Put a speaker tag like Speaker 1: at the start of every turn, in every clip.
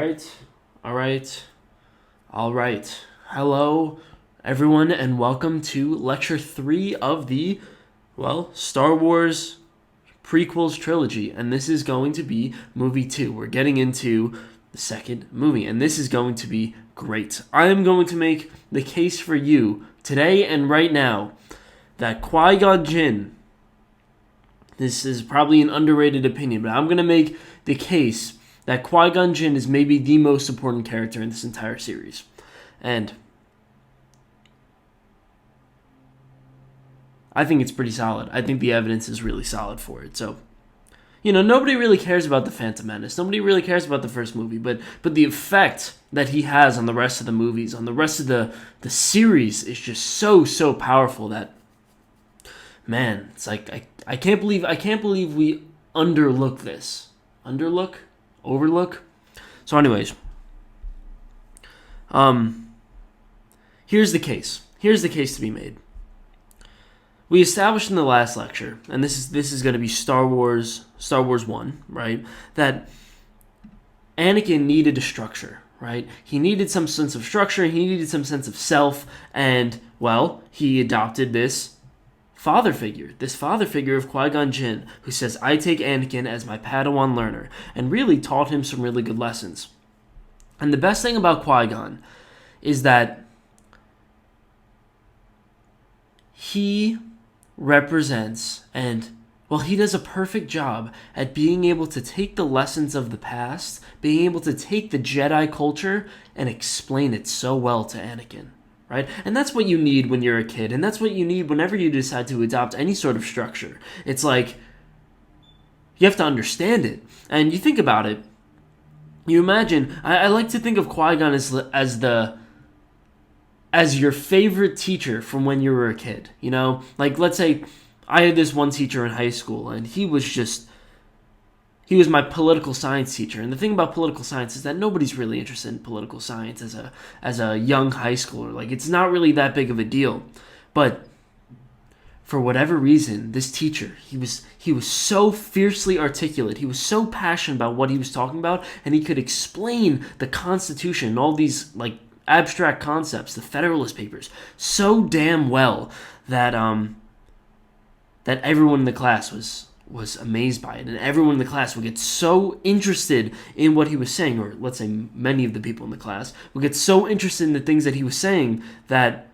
Speaker 1: right. All right. All right. Hello, everyone, and welcome to Lecture 3 of the, Star Wars Prequels trilogy. And this is going to be movie 2. We're getting into the second movie, and this is going to be great. I am going to make the case for you today and right now that Qui-Gon Jinn, this is probably an underrated opinion, but I'm going to make the case that Qui-Gon Jinn is maybe the most important character in this entire series. And I think it's pretty solid. I think the evidence is really solid for it. So, nobody really cares about the Phantom Menace. Nobody really cares about the first movie, but the effect that he has on the rest of the movies, on the rest of the series is just so powerful that, man, it's like I can't believe we underlook this. Overlook. So anyways, here's the case. Here's the case to be made. We established in the last lecture, and this is going to be Star Wars 1, right? That Anakin needed a structure, right? He needed some sense of structure, he needed some sense of self, and, he adopted this father figure of Qui-Gon Jinn, who says, I take Anakin as my Padawan learner, and really taught him some really good lessons. And the best thing about Qui-Gon is that he represents he does a perfect job at being able to take the lessons of the past, being able to take the Jedi culture and explain it so well to Anakin, right? And that's what you need when you're a kid, and that's what you need whenever you decide to adopt any sort of structure. It's like, you have to understand it. And you think about it, you imagine, I like to think of Qui-Gon as your favorite teacher from when you were a kid, Like, let's say I had this one teacher in high school, and he was my political science teacher. And the thing about political science is that nobody's really interested in political science as a young high schooler. Like, it's not really that big of a deal. But for whatever reason, this teacher, he was so fiercely articulate. He was so passionate about what he was talking about, and he could explain the Constitution and all these abstract concepts, the Federalist Papers, so damn well that that everyone in the class was amazed by it, and everyone in the class would get so interested in what he was saying, or let's say many of the people in the class would get so interested in the things that he was saying that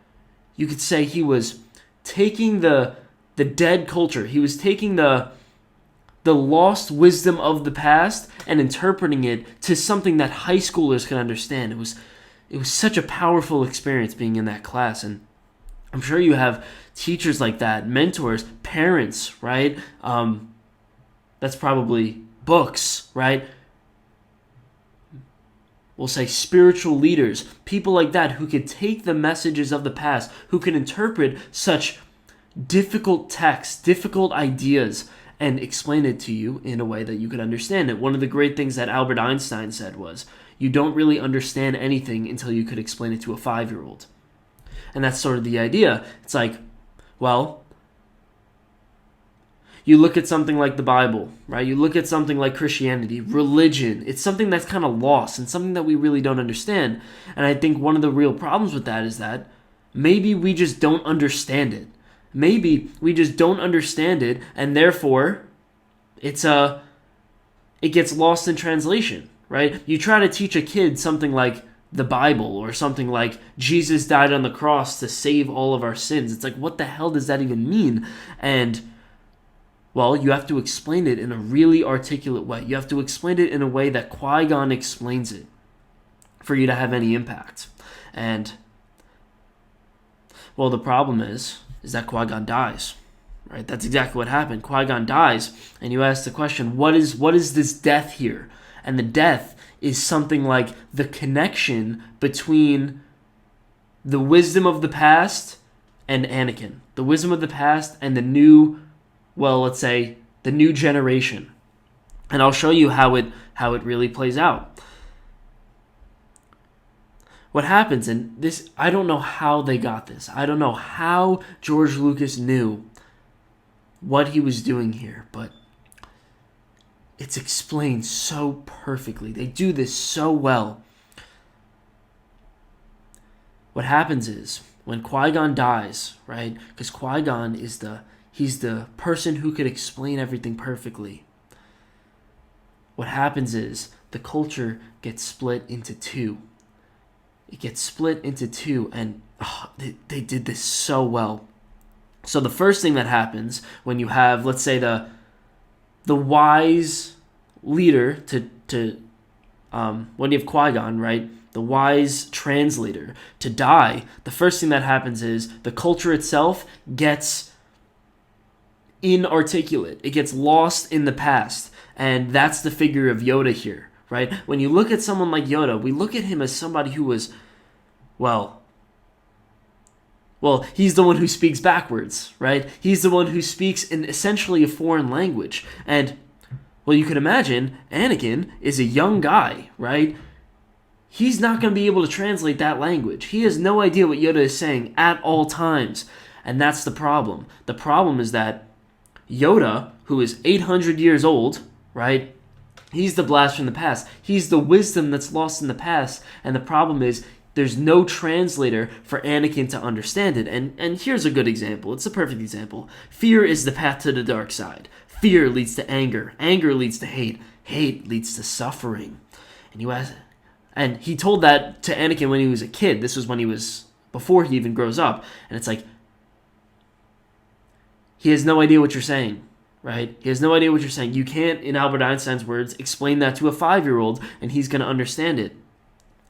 Speaker 1: you could say he was taking the dead culture, he was taking the lost wisdom of the past and interpreting it to something that high schoolers could understand. It was such a powerful experience being in that class, and I'm sure you have teachers like that, mentors, parents, right? That's probably books, right? We'll say spiritual leaders, people like that who could take the messages of the past, who can interpret such difficult texts, difficult ideas, and explain it to you in a way that you could understand it. One of the great things that Albert Einstein said was, you don't really understand anything until you could explain it to a 5-year-old. And that's sort of the idea. It's like, you look at something like the Bible, right? You look at something like Christianity, religion. It's something that's kind of lost and something that we really don't understand. And I think one of the real problems with that is that maybe we just don't understand it. Maybe we just don't understand it, and therefore it gets lost in translation, right? You try to teach a kid something like the Bible or something like Jesus died on the cross to save all of our sins. It's like, what the hell does that even mean? And you have to explain it in a really articulate way. You have to explain it in a way that Qui-Gon explains it for you to have any impact. And, the problem is that Qui-Gon dies, right? That's exactly what happened. Qui-Gon dies, and you ask the question, what is this death here? And the death is something like the connection between the wisdom of the past and Anakin. The wisdom of the past and the new, let's say, the new generation. And I'll show you how it really plays out. What happens, and this, I don't know how they got this. I don't know how George Lucas knew what he was doing here, but it's explained so perfectly. They do this so well. What happens is, when Qui-Gon dies, right? Because Qui-Gon he's the person who could explain everything perfectly. What happens is, the culture gets split into two. It gets split into two, and they did this so well. So the first thing that happens when you have, let's say, the wise leader when you have Qui-Gon, right? The wise translator to die, the first thing that happens is the culture itself gets inarticulate. It gets lost in the past. And that's the figure of Yoda here, right? When you look at someone like Yoda, we look at him as somebody who was, well, he's the one who speaks backwards, right? He's the one who speaks in essentially a foreign language. And, well, you could imagine Anakin is a young guy, right? He's not going to be able to translate that language. He has no idea what Yoda is saying at all times. And that's the problem. The problem is that Yoda, who is 800 years old, right? He's the blast from the past. He's the wisdom that's lost in the past. And the problem is there's no translator for Anakin to understand it. And here's a good example. It's a perfect example. Fear is the path to the dark side. Fear leads to anger. Anger leads to hate. Hate leads to suffering. And he told that to Anakin when he was a kid. This was before he even grows up. And it's like, he has no idea what you're saying, right? He has no idea what you're saying. You can't, in Albert Einstein's words, explain that to a 5-year-old and he's going to understand it.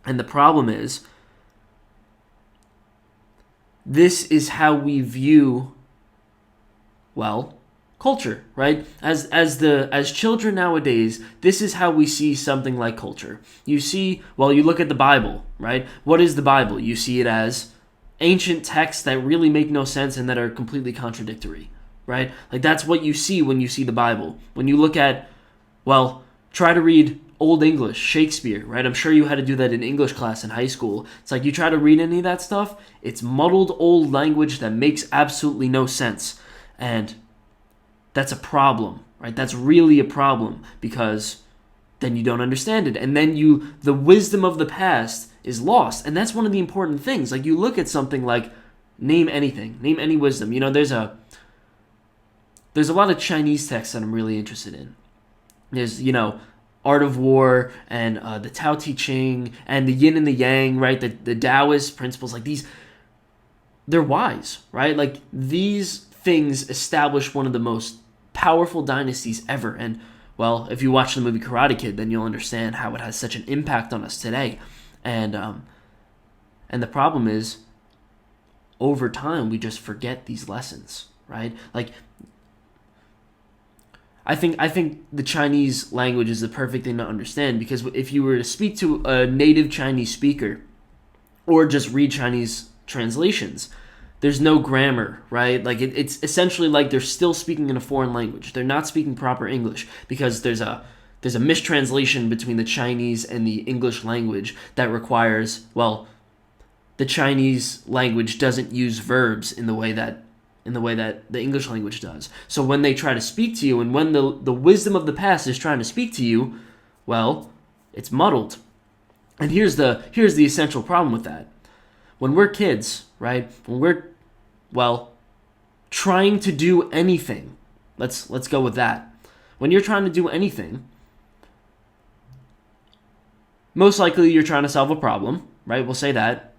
Speaker 1: And the problem is, this is how we view, well, culture, right? As children nowadays, this is how we see something like culture. You look at the Bible, right? What is the Bible? You see it as ancient texts that really make no sense and that are completely contradictory, right? Like, that's what you see when you see the Bible. When you look at, try to read Old English, Shakespeare, right? I'm sure you had to do that in English class in high school. It's like, you try to read any of that stuff, it's muddled old language that makes absolutely no sense. And that's a problem, right? That's really a problem, because then you don't understand it. And then the wisdom of the past is lost. And that's one of the important things. Like, you look at something like, name anything, name any wisdom. There's a lot of Chinese texts that I'm really interested in. There's, Art of War and the Tao Te Ching and the Yin and the Yang, right? The Taoist principles, like these, they're wise, right? Like, these things establish one of the most powerful dynasties ever. And, if you watch the movie Karate Kid, then you'll understand how it has such an impact on us today. And the problem is, over time, we just forget these lessons, right? Like, I think the Chinese language is the perfect thing to understand, because if you were to speak to a native Chinese speaker or just read Chinese translations, there's no grammar, right? Like, it's essentially like they're still speaking in a foreign language. They're not speaking proper English, because there's a mistranslation between the Chinese and the English language that requires, the Chinese language doesn't use verbs in the way that the English language does. So when they try to speak to you, and when the wisdom of the past is trying to speak to you, it's muddled. And here's the essential problem with that. When we're kids, right? When we're, trying to do anything, let's go with that. When you're trying to do anything, most likely you're trying to solve a problem, right? We'll say that.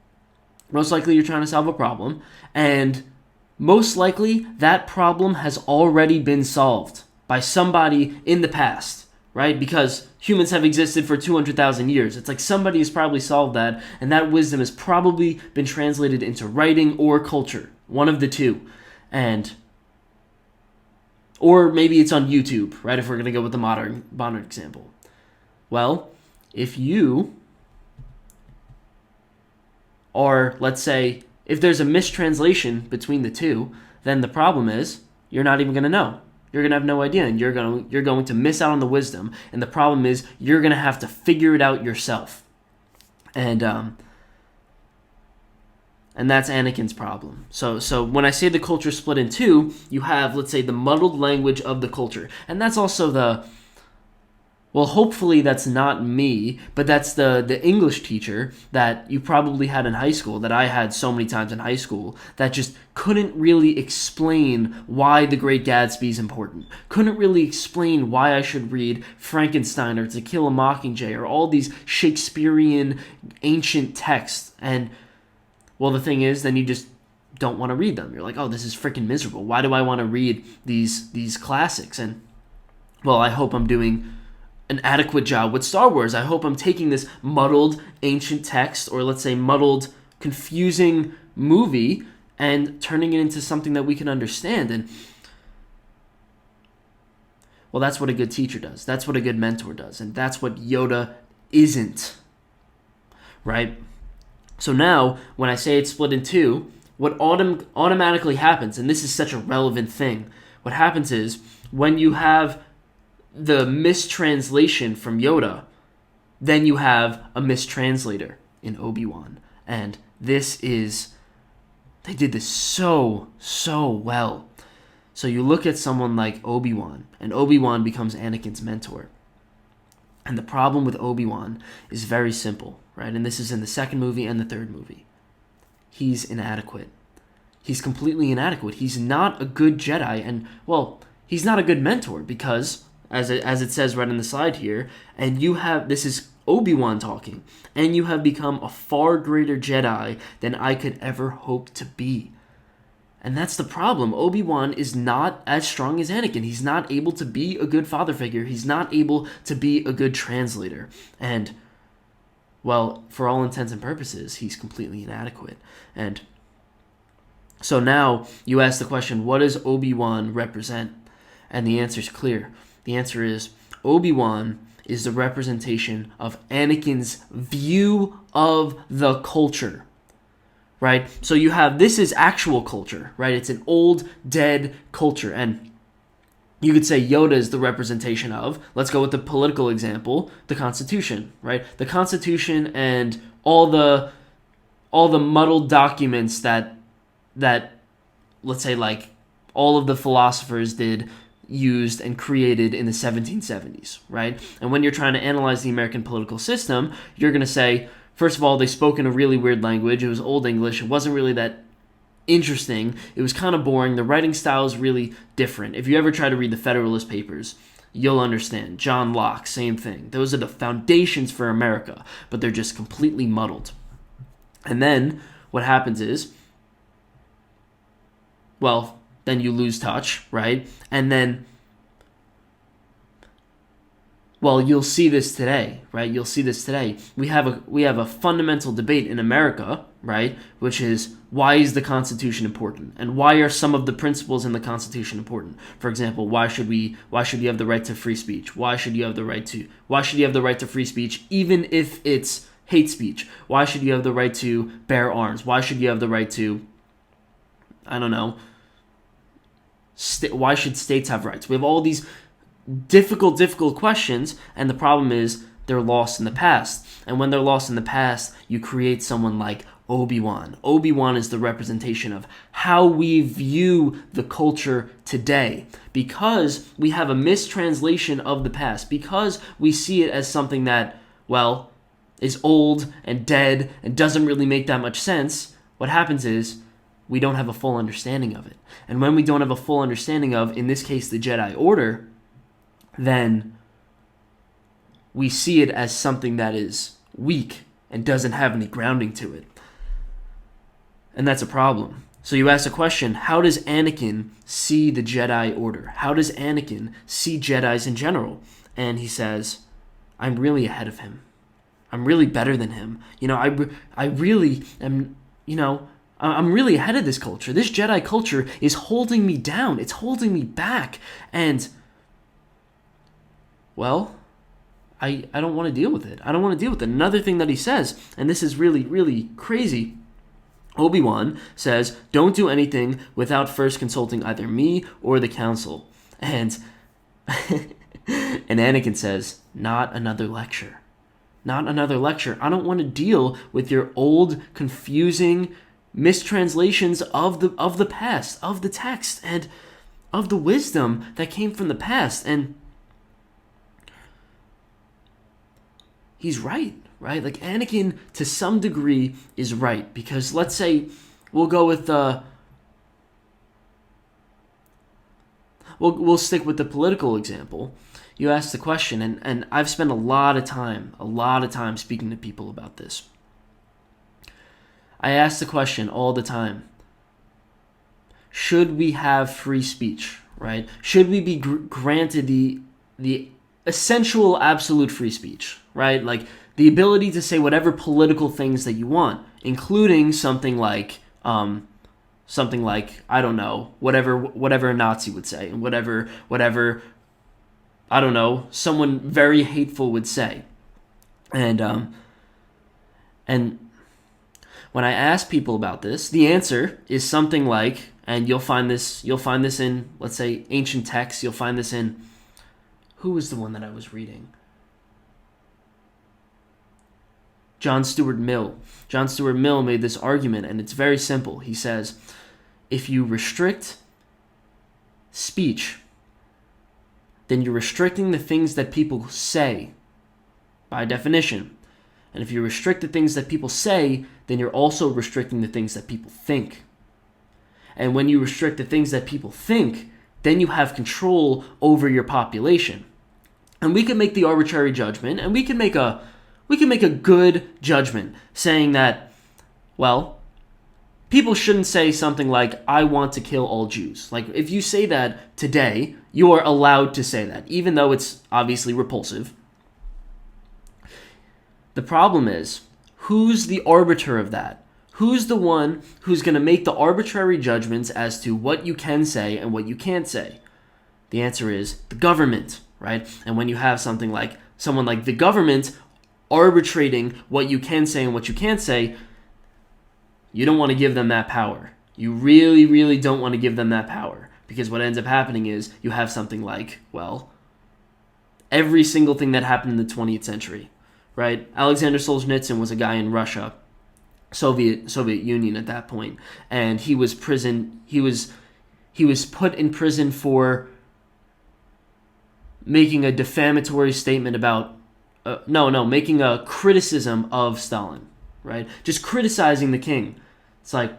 Speaker 1: Most likely you're trying to solve a problem, and most likely that problem has already been solved by somebody in the past, right? Because humans have existed for 200,000 years. It's like somebody has probably solved that, and that wisdom has probably been translated into writing or culture, one of the two. Or maybe it's on YouTube, right? If we're going to go with the modern example. If you are, let's say, if there's a mistranslation between the two, then the problem is you're not even going to know. You're going to have no idea, and you're going to miss out on the wisdom. And the problem is you're going to have to figure it out yourself. And that's Anakin's problem. So when I say the culture split in two, you have, let's say, the muddled language of the culture. And that's also Well, hopefully that's not me, but that's the English teacher that you probably had in high school, that I had so many times in high school, that just couldn't really explain why The Great Gatsby is important. Couldn't really explain why I should read Frankenstein or To Kill a Mockingjay or all these Shakespearean ancient texts. And, well, the thing is, then you just don't want to read them. You're like, oh, this is freaking miserable. Why do I want to read these classics? And, well, I hope I'm doing an adequate job with Star Wars. I hope I'm taking this muddled ancient text, or let's say muddled, confusing movie, and turning it into something that we can understand. And, well, that's what a good teacher does. That's what a good mentor does. And that's what Yoda isn't. Right? So now, when I say it's split in two, what automatically happens, and this is such a relevant thing, what happens is, when you have the mistranslation from Yoda, then you have a mistranslator in ObiWan. And they did this so well. So you look at someone like ObiWan, and ObiWan becomes Anakin's mentor. And the problem with ObiWan is very simple, right? And this is in the second movie and the third movie. He's inadequate. He's completely inadequate. He's not a good Jedi, and, well, he's not a good mentor, because as it says right in the slide here, and this is Obi-Wan talking, and you have become a far greater Jedi than I could ever hope to be. And that's the problem. Obi-Wan is not as strong as Anakin. He's not able to be a good father figure. He's not able to be a good translator. And, well, for all intents and purposes, he's completely inadequate. And so now you ask the question, what does Obi-Wan represent? And the answer is clear. The answer is, Obi-Wan is the representation of Anakin's view of the culture, right? So you have, this is actual culture, right? It's an old, dead culture. And you could say Yoda is the representation of, let's go with the political example, the Constitution, right? The Constitution and all the muddled documents that let's say, like, all of the philosophers used and created in the 1770s, right? And when you're trying to analyze the American political system, you're going to say, first of all, they spoke in a really weird language. It was Old English. It wasn't really that interesting. It was kind of boring. The writing style is really different. If you ever try to read the Federalist Papers, you'll understand. John Locke, same thing. Those are the foundations for America, but they're just completely muddled. And then what happens is, well, then you lose touch, right? And then, well, you'll see this today, right? You'll see this today. We have a fundamental debate in America, right? Which is, why is the Constitution important? And why are some of the principles in the Constitution important? For example, why should you have the right to free speech? Why should you have the right to free speech even if it's hate speech? Why should you have the right to bear arms? Why should you have the right to, I don't know, why should states have rights? We have all these difficult questions, and the problem is they're lost in the past. And when they're lost in the past, you create someone like Obi-Wan. Obi-Wan is the representation of how we view the culture today, because we have a mistranslation of the past, because we see it as something that, well, is old and dead and doesn't really make that much sense. What happens is, we don't have a full understanding of it. And when we don't have a full understanding of, in this case, the Jedi Order, then we see it as something that is weak and doesn't have any grounding to it. And that's a problem. So you ask the question, how does Anakin see the Jedi Order? How does Anakin see Jedis in general? And he says, I'm really ahead of him. I'm really better than him. I really am, I'm really ahead of this culture. This Jedi culture is holding me down. It's holding me back. And, well, I don't want to deal with it. I don't want to deal with it. Another thing that he says, and this is really, really crazy, Obi-Wan says, don't do anything without first consulting either me or the council. And, and Anakin says, not another lecture. Not another lecture. I don't want to deal with your old, confusing mistranslations of the past, of the text, and of the wisdom that came from the past. And, he's right, right? Like Anakin, to some degree, is right, because let's say we'll go with we'll stick with the political example. You asked the question, and I've spent a lot of time speaking to people about this. I ask the question all the time: should we have free speech? Right? Should we be granted the essential absolute free speech? Right? Like the ability to say whatever political things that you want, including something like I don't know, whatever a Nazi would say, and whatever I don't know, someone very hateful would say. And when I ask people about this, the answer is something like, and you'll find this in, let's say, ancient texts. You'll find this in, who was the one that I was reading? John Stuart Mill. John Stuart Mill made this argument, and it's very simple. He says, if you restrict speech, then you're restricting the things that people say, by definition. And if you restrict the things that people say, then you're also restricting the things that people think. And when you restrict the things that people think, then you have control over your population. And we can make the arbitrary judgment, and we can make a good judgment saying that, well, people shouldn't say something like, I want to kill all Jews. Like, if you say that today, you are allowed to say that, even though it's obviously repulsive. The problem is, who's the arbiter of that? Who's the one who's going to make the arbitrary judgments as to what you can say and what you can't say? The answer is the government, right? And when you have someone like the government arbitrating what you can say and what you can't say, you don't want to give them that power. You really, really don't want to give them that power, because what ends up happening is you have something like, well, every single thing that happened in the 20th century, right? Alexander Solzhenitsyn was a guy in Russia, Soviet Union at that point, and he was put in prison for making a defamatory statement about making a criticism of Stalin, right? Just criticizing the king. It's like,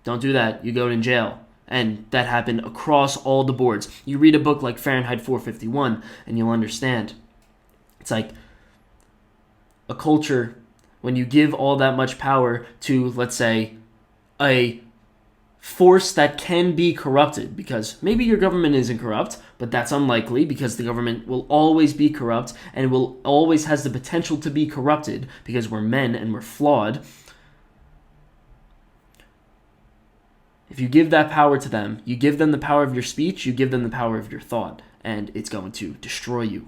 Speaker 1: don't do that, you go in jail. And that happened across all the boards. You read a book like Fahrenheit 451 and you'll understand. It's like a culture, when you give all that much power to, let's say, a force that can be corrupted, because maybe your government isn't corrupt, but that's unlikely, because the government will always be corrupt and will always has the potential to be corrupted, because we're men and we're flawed. If you give that power to them, you give them the power of your speech, you give them the power of your thought, and it's going to destroy you.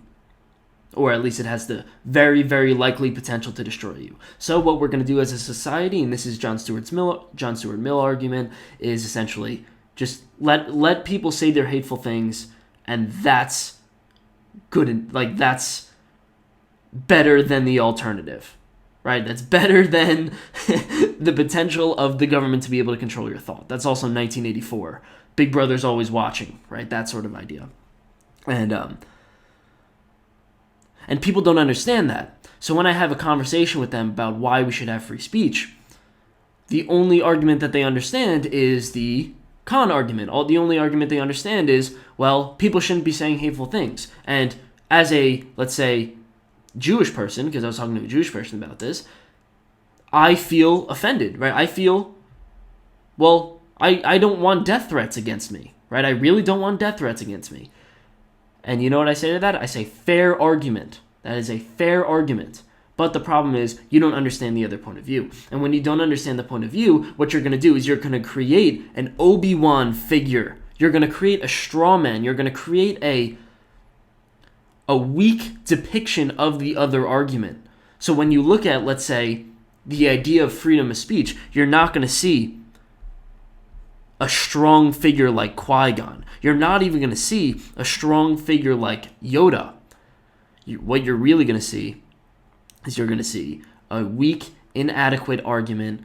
Speaker 1: Or at least it has the very, very likely potential to destroy you. So what we're going to do as a society, and this is John Stuart Mill argument, is essentially just let people say their hateful things, and that's good. Like, that's better than the alternative, right? That's better than the potential of the government to be able to control your thought. That's also 1984. Big Brother's always watching, right? That sort of idea. And people don't understand that. So when I have a conversation with them about why we should have free speech, the only argument that they understand is the Khan argument. The only argument they understand is, well, people shouldn't be saying hateful things. And as a, let's say, Jewish person, because I was talking to a Jewish person about this, I feel offended, right? I feel, well, I don't want death threats against me, right? I really don't want death threats against me. And you know what I say to that? I say, fair argument. That is a fair argument. But the problem is, you don't understand the other point of view. And when you don't understand the point of view, what you're going to do is you're going to create an ObiWan figure. You're going to create a straw man. You're going to create a weak depiction of the other argument. So when you look at, let's say, the idea of freedom of speech, you're not going to see a strong figure like Qui-Gon. You're not even going to see a strong figure like Yoda. What you're really going to see is you're going to see a weak, inadequate argument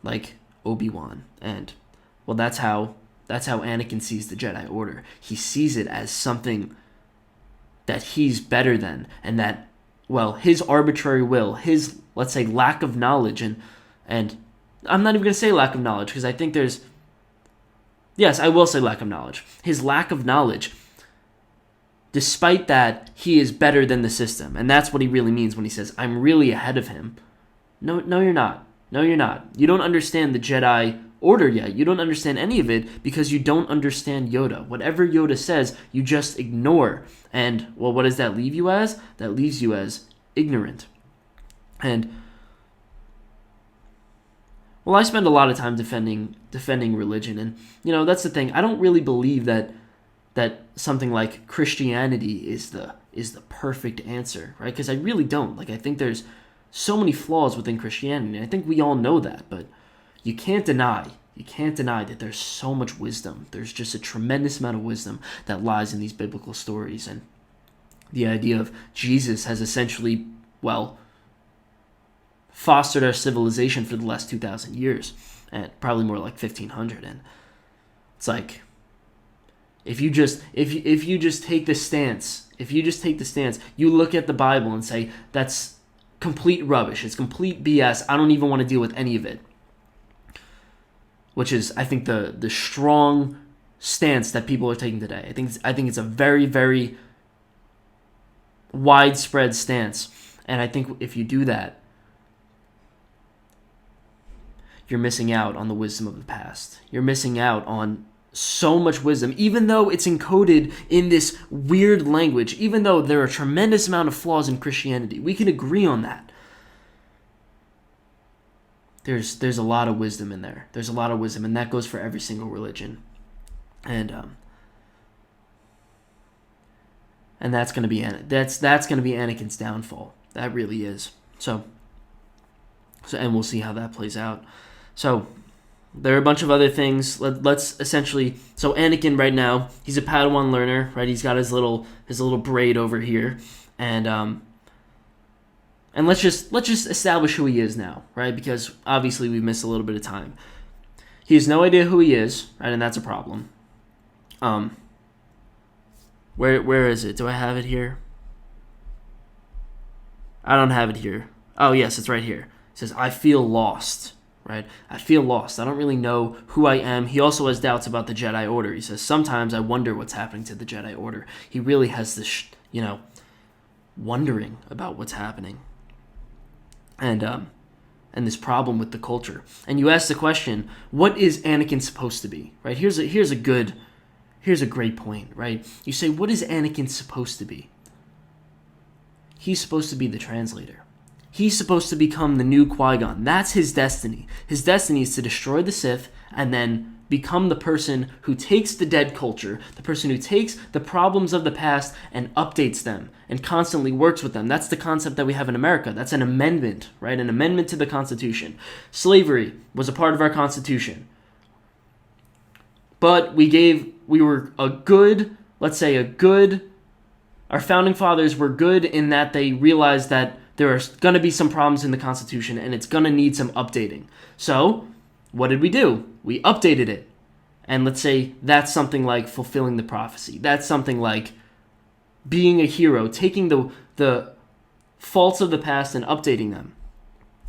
Speaker 1: like Obi-Wan. And, well, that's how Anakin sees the Jedi Order. He sees it as something that he's better than, and that his arbitrary will, his, let's say, lack of knowledge, and I'm not even going to say lack of knowledge, because I think yes, I will say lack of knowledge. His lack of knowledge, despite that, he is better than the system, and that's what he really means when he says, I'm really ahead of him. No, you're not. No, you're not. You don't understand the Jedi Order yet. You don't understand any of it because you don't understand Yoda. Whatever Yoda says, you just ignore. And, well, what does that leave you as? That leaves you as ignorant. And, well, I spend a lot of time defending religion, and, that's the thing. I don't really believe that something like Christianity is the perfect answer, right? Because I really don't. I think there's so many flaws within Christianity. I think we all know that, but you can't deny that there's so much wisdom. There's just a tremendous amount of wisdom that lies in these biblical stories. And the idea of Jesus has essentially, fostered our civilization for the last 2,000 years, and probably more like 1,500. And it's like, if you just take the stance, you look at the Bible and say, that's complete rubbish. It's complete BS. I don't even want to deal with any of it. Which is, I think, the strong stance that people are taking today. I think it's a very, very widespread stance. And I think if you do that, you're missing out on the wisdom of the past. You're missing out on so much wisdom, even though it's encoded in this weird language, even though there are a tremendous amount of flaws in Christianity. We can agree on that. There's a lot of wisdom in there. There's a lot of wisdom, and that goes for every single religion. And that's going to be Anakin's downfall. That really is. So and we'll see how that plays out. So there are a bunch of other things. Let's essentially. So Anakin right now, he's a Padawan learner, right? He's got his little braid over here, and let's just establish who he is now, right? Because obviously we've missed a little bit of time. He has no idea who he is, right? And that's a problem. Where is it? Do I have it here? I don't have it here. Oh yes, it's right here. It says, I feel lost, right? I feel lost. I don't really know who I am. He also has doubts about the Jedi Order. He says, sometimes I wonder what's happening to the Jedi Order. He really has this, wondering about what's happening. And this problem with the culture. And you ask the question, what is Anakin supposed to be? Right? Here's a great point, right? You say, what is Anakin supposed to be? He's supposed to be the translator. He's supposed to become the new Qui-Gon. That's his destiny. His destiny is to destroy the Sith and then become the person who takes the dead culture, the person who takes the problems of the past and updates them and constantly works with them. That's the concept that we have in America. That's an amendment, right? An amendment to the Constitution. Slavery was a part of our Constitution. But our founding fathers were good in that they realized that there are going to be some problems in the Constitution and it's going to need some updating. So, what did we do? We updated it. And let's say that's something like fulfilling the prophecy. That's something like being a hero, taking the faults of the past and updating them.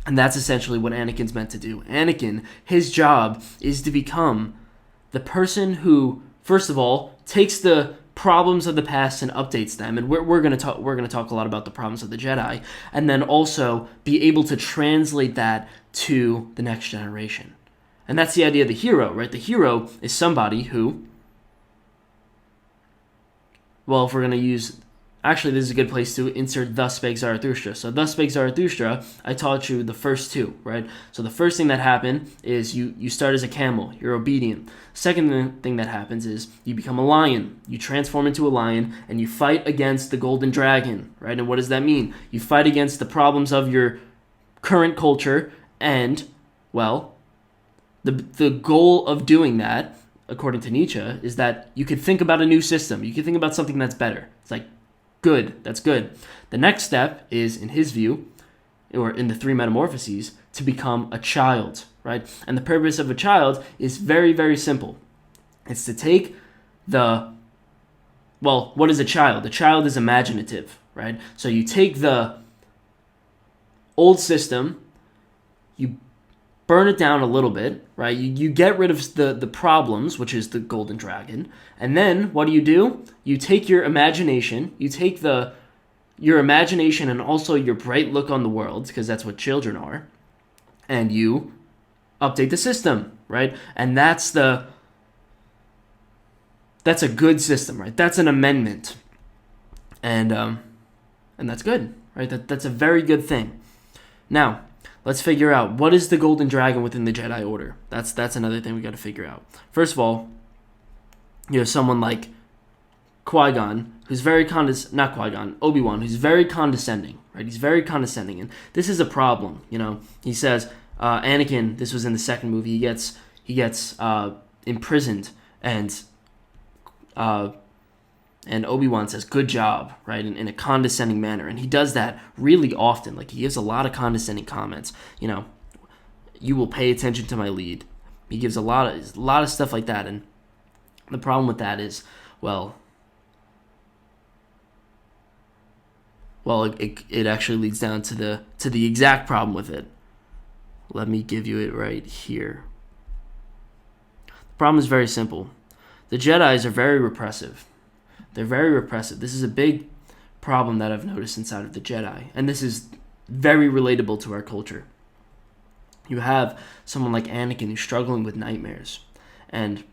Speaker 1: And that's essentially what Anakin's meant to do. Anakin, his job is to become the person who, first of all, takes the problems of the past and updates them. And we're going to talk a lot about the problems of the Jedi, and then also be able to translate that to the next generation. And that's the idea of the hero, right? The hero is somebody who, well, if we're going to use, actually, this is a good place to insert Thus Spake Zarathustra. So Thus Spake Zarathustra, I taught you the first two, right? So the first thing that happened is you start as a camel. You're obedient. Second thing that happens is you become a lion. You transform into a lion, and you fight against the golden dragon, right? And what does that mean? You fight against the problems of your current culture, and, well, the goal of doing that, according to Nietzsche, is that you could think about a new system. You could think about something that's better. It's like, good, that's good. The next step is, in his view, or in the three metamorphoses, to become a child, right? And the purpose of a child is very, very simple. It's to take what is a child? A child is imaginative, right? So you take the old system, you burn it down a little bit, right? You get rid of the problems, which is the golden dragon, and then what do? You take your imagination, you take your imagination and also your bright look on the world, because that's what children are, and you update the system, right? And that's a good system, right? That's an amendment, and that's good, right? That's a very good thing. Now, let's figure out what is the golden dragon within the Jedi Order. That's another thing we got to figure out. First of all, you have someone like Qui-Gon, who's very not Qui-Gon, ObiWan, who's very condescending, right? He's very condescending, and this is a problem, He says, Anakin, this was in the second movie, he gets imprisoned, and Obi-Wan says, good job, right, in a condescending manner. And he does that really often. Like, he gives a lot of condescending comments. You will pay attention to my lead. He gives a lot of stuff like that. And the problem with that is, it actually leads down to the exact problem with it. Let me give you it right here. The problem is very simple. The Jedis are very repressive. They're very repressive. This is a big problem that I've noticed inside of the Jedi, and this is very relatable to our culture. You have someone like Anakin who's struggling with nightmares, and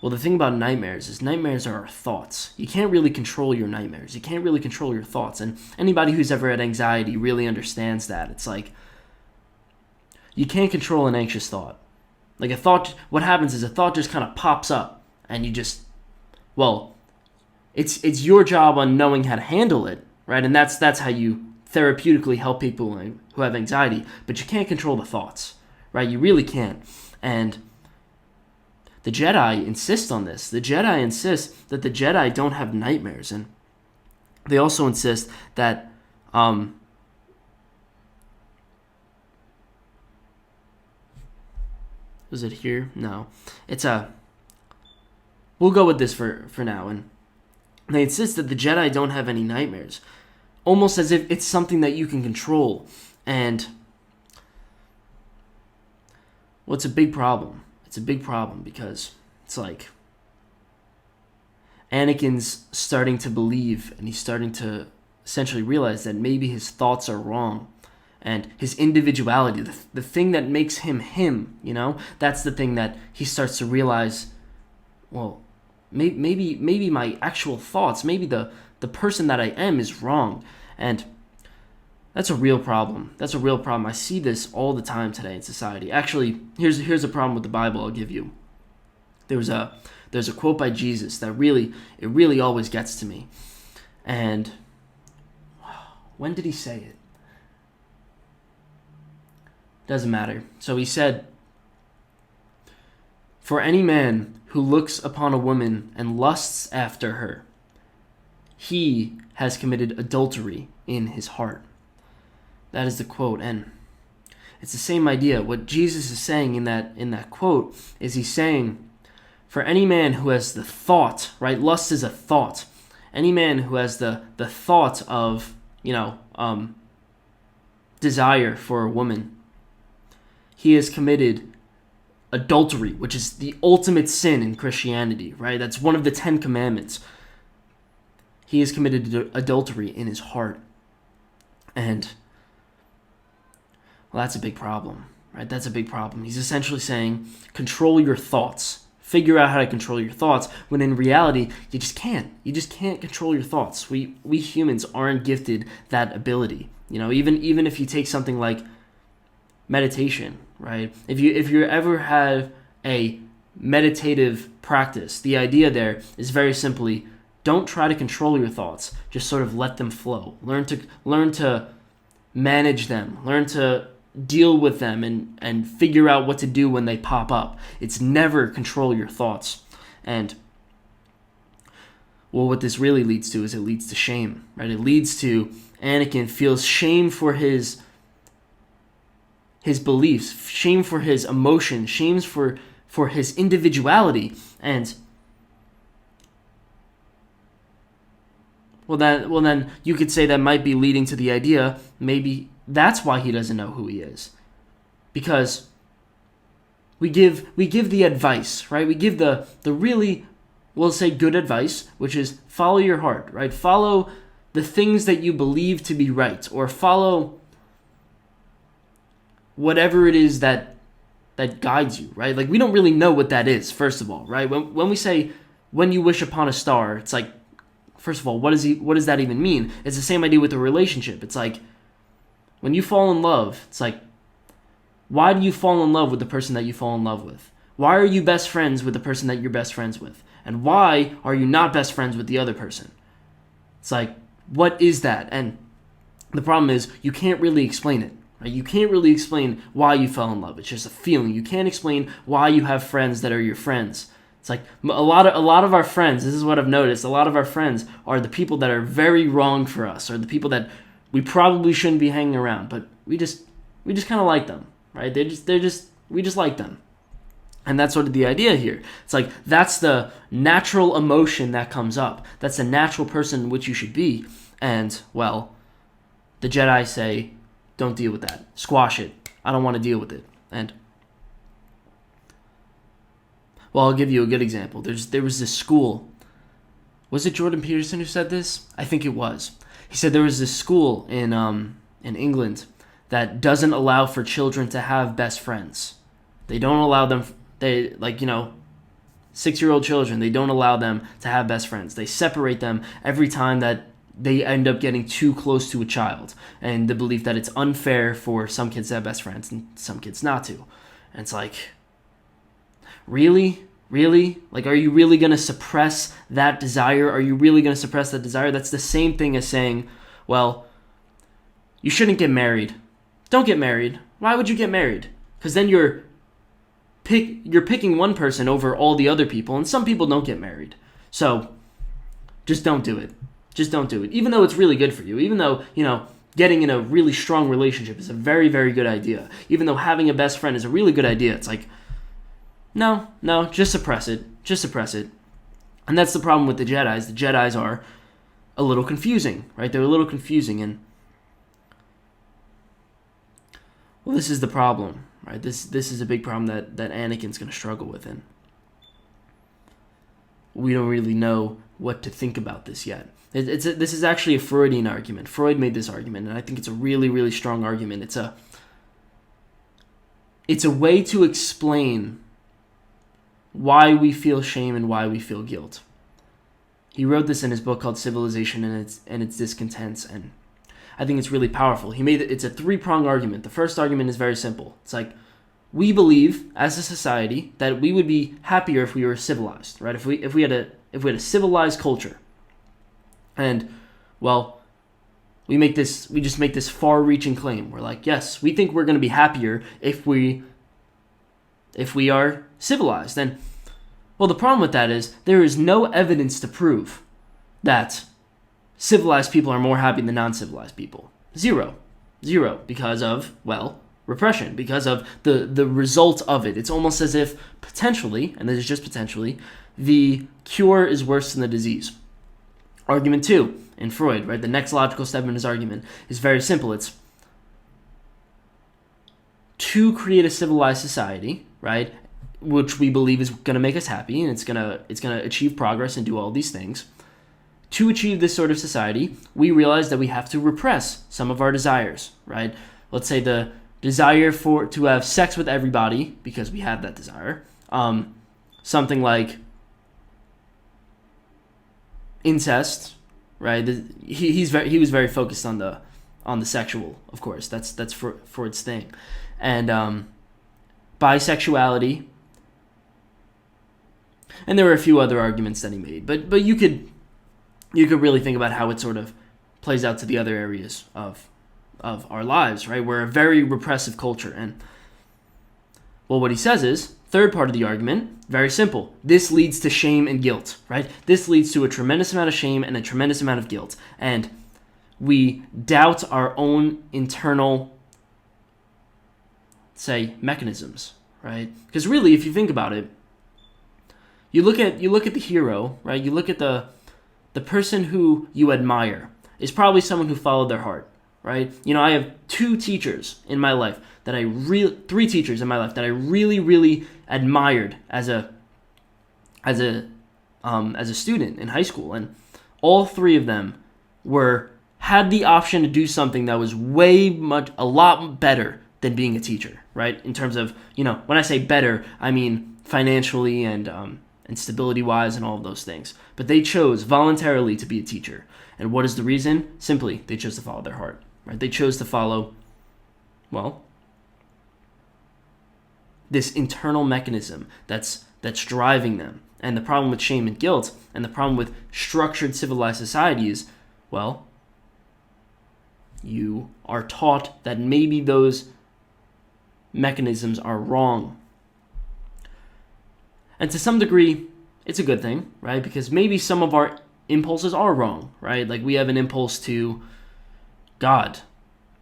Speaker 1: the thing about nightmares is nightmares are our thoughts. You can't really control your nightmares. You can't really control your thoughts, and anybody who's ever had anxiety really understands that. It's like you can't control an anxious thought. Like a thought, what happens is a thought just kind of pops up, and you just, It's your job on knowing how to handle it, right? And that's how you therapeutically help people who have anxiety. But you can't control the thoughts, right? You really can't. And the Jedi insist on this. The Jedi insist that the Jedi don't have nightmares, and they also insist that was it here? No, it's we'll go with this for now, and they insist that the Jedi don't have any nightmares, almost as if it's something that you can control. And it's a big problem. It's a big problem because it's like Anakin's starting to believe, and he's starting to essentially realize that maybe his thoughts are wrong, and his individuality, the thing that makes him him, that's the thing that he starts to realize, maybe my actual thoughts, maybe the person that I am is wrong. And that's a real problem. That's a real problem. I see this all the time today in society. Actually, here's a problem with the Bible I'll give you. There's a quote by Jesus that really always gets to me. And when did he say it? Doesn't matter. So he said, "For any man who looks upon a woman and lusts after her, he has committed adultery in his heart." That is the quote, and it's the same idea. What Jesus is saying in that quote is he's saying, for any man who has the thought, right? Lust is a thought. Any man who has the thought of, desire for a woman, he has committed adultery, which is the ultimate sin in Christianity, right? That's one of the 10 commandments. He has committed adultery in his heart. And, that's a big problem, right? That's a big problem. He's essentially saying, control your thoughts. Figure out how to control your thoughts, when in reality, you just can't. You just can't control your thoughts. We humans aren't gifted that ability. Even if you take something like meditation, right? If you ever have a meditative practice, the idea there is very simply, don't try to control your thoughts. Just sort of let them flow. Learn to manage them. Learn to deal with them and figure out what to do when they pop up. It's never control your thoughts. And what this really leads to is it leads to shame, right? It leads to Anakin feels shame for his beliefs, shame for his emotions, shame for his individuality. And then you could say that might be leading to the idea maybe that's why he doesn't know who he is. Because we give the advice, right? We give the really, we'll say, good advice, which is follow your heart, right? Follow the things that you believe to be right, or follow whatever it is that guides you, right? Like, we don't really know what that is, first of all, right? When we say, when you wish upon a star, it's like, first of all, what does that even mean? It's the same idea with a relationship. It's like, when you fall in love, it's like, why do you fall in love with the person that you fall in love with? Why are you best friends with the person that you're best friends with? And why are you not best friends with the other person? It's like, what is that? And the problem is, you can't really explain it. Right? You can't really explain why you fell in love. It's just a feeling. You can't explain why you have friends that are your friends. It's like a lot of our friends, this is what I've noticed, a lot of our friends are the people that are very wrong for us, or the people that we probably shouldn't be hanging around, but we just kind of like them, right? We just like them. And that's sort of the idea here. It's like, that's the natural emotion that comes up. That's the natural person which you should be. And, well, the Jedi say, don't deal with that. Squash it. I don't want to deal with it. And, well, I'll give you a good example. There was this school. Was it Jordan Peterson who said this? I think it was. He said there was this school in England that doesn't allow for children to have best friends. They don't allow them, 6-year-old children, they don't allow them to have best friends. They separate them every time that they end up getting too close to a child, and the belief that it's unfair for some kids to have best friends and some kids not to. And it's like, really? Like, are you really going to suppress that desire? Are you really going to suppress that desire? That's the same thing as saying, well, you shouldn't get married. Don't get married. Why would you get married? Because then you're picking one person over all the other people, and some people don't get married. So just don't do it. Just don't do it. Even though it's really good for you. Even though, getting in a really strong relationship is a very, very good idea. Even though having a best friend is a really good idea. It's like, no, just suppress it. Just suppress it. And that's the problem with the Jedis. The Jedis are a little confusing, right? They're a little confusing. And, well, this is the problem, right? This is a big problem that Anakin's going to struggle with. And we don't really know what to think about this yet. This is actually a Freudian argument. Freud made this argument, and I think it's a really, really strong argument. It's a way to explain why we feel shame and why we feel guilt. He wrote this in his book called Civilization and its Discontents, and I think it's really powerful. It's a 3-pronged argument. The first argument is very simple. It's like, we believe as a society that we would be happier if we were civilized, right? If we had a civilized culture. And, well, we just make this far-reaching claim. We're like, yes, we think we're going to be happier if we are civilized. And, well, the problem with that is there is no evidence to prove that civilized people are more happy than non-civilized people. Zero, because of, well, repression, because of the result of it. It's almost as if potentially, and this is just potentially, the cure is worse than the disease. Argument 2 in Freud, right? The next logical step in his argument is very simple. It's to create a civilized society, right, which we believe is going to make us happy, and it's gonna achieve progress and do all these things. To achieve this sort of society, we realize that we have to repress some of our desires, right? Let's say the desire to have sex with everybody, because we have that desire. Something like incest, right? He was very focused on the sexual, of course. That's Freud's thing, and bisexuality, and there were a few other arguments that he made. But you could really think about how it sort of plays out to the other areas of our lives, right? We're a very repressive culture, and, well, what he says is, third part of the argument, very simple. This leads to shame and guilt, right? This leads to a tremendous amount of shame and a tremendous amount of guilt. And we doubt our own internal, say, mechanisms, right? Because really, if you think about it, you look at the hero, right? You look at the person who you admire is probably someone who followed their heart, right? I have three teachers in my life that I really, really admired as a student in high school, and all three of them had the option to do something that was a lot better than being a teacher, right? In terms of, when I say better, I mean financially and stability wise and all of those things. But they chose voluntarily to be a teacher. And what is the reason? Simply, they chose to follow their heart, right? They chose to follow, this internal mechanism that's driving them. And the problem with shame and guilt, and the problem with structured civilized societies, you are taught that maybe those mechanisms are wrong. And to some degree, it's a good thing, right? Because maybe some of our impulses are wrong, right? Like we have an impulse to God,